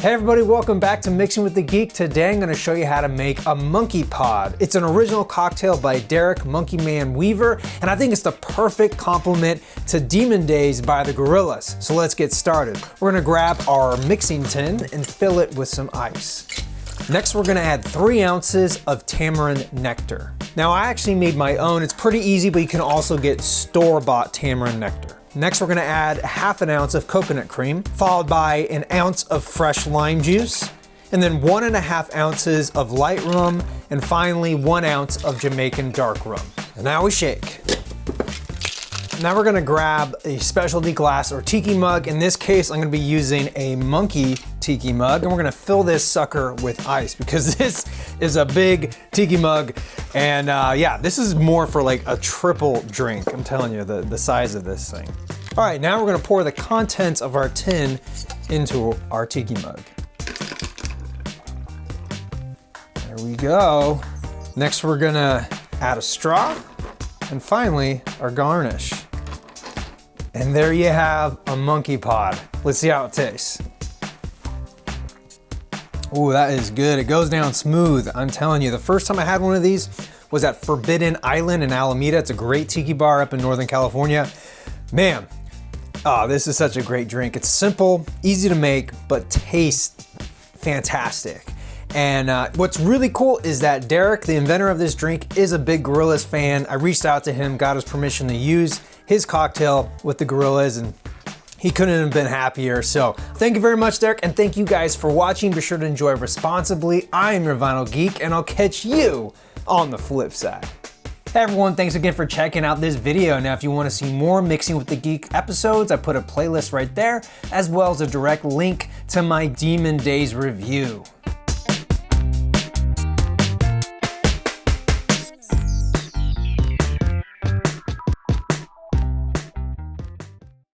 Hey everybody, welcome back to Mixing with the Geek. Today I'm going to show you how to make a monkey pod. It's an original cocktail by Derek Monkeyman Weaver, and I think it's the perfect complement to Demon Days by the Gorillaz. So let's get started. We're going to grab our mixing tin and fill it with some ice. Next, we're going to add 3 ounces of tamarind nectar. Now I actually made my own. It's pretty easy, but you can also get store-bought tamarind nectar. Next, we're gonna add ½ ounce of coconut cream, followed by 1 ounce of fresh lime juice, and then 1½ ounces of light rum, and finally 1 ounce of Jamaican dark rum. And now we shake. Now we're gonna grab a specialty glass or tiki mug. In this case, I'm gonna be using a monkey tiki mug, and we're gonna fill this sucker with ice because this is a big tiki mug. And yeah, this is more for like a triple drink. I'm telling you, the size of this thing. All right, now we're gonna pour the contents of our tin into our tiki mug. There we go. Next, we're gonna add a straw, and finally, our garnish. And there you have a monkey pod. Let's see how it tastes. Ooh, that is good. It goes down smooth. I'm telling you, the first time I had one of these was at Forbidden Island in Alameda. It's a great tiki bar up in Northern California. Man, oh, this is such a great drink. It's simple, easy to make, but tastes fantastic. And what's really cool is that Derek, the inventor of this drink, is a big Gorillaz fan. I reached out to him, got his permission to use his cocktail with the Gorillaz, and he couldn't have been happier. So thank you very much, Derek, and thank you guys for watching. Be sure to enjoy responsibly. I am your Vinyl Geek, and I'll catch you on the flip side. Hey everyone, thanks again for checking out this video. Now, if you want to see more Mixing with the Geek episodes, I put a playlist right there, as well as a direct link to my Demon Days review.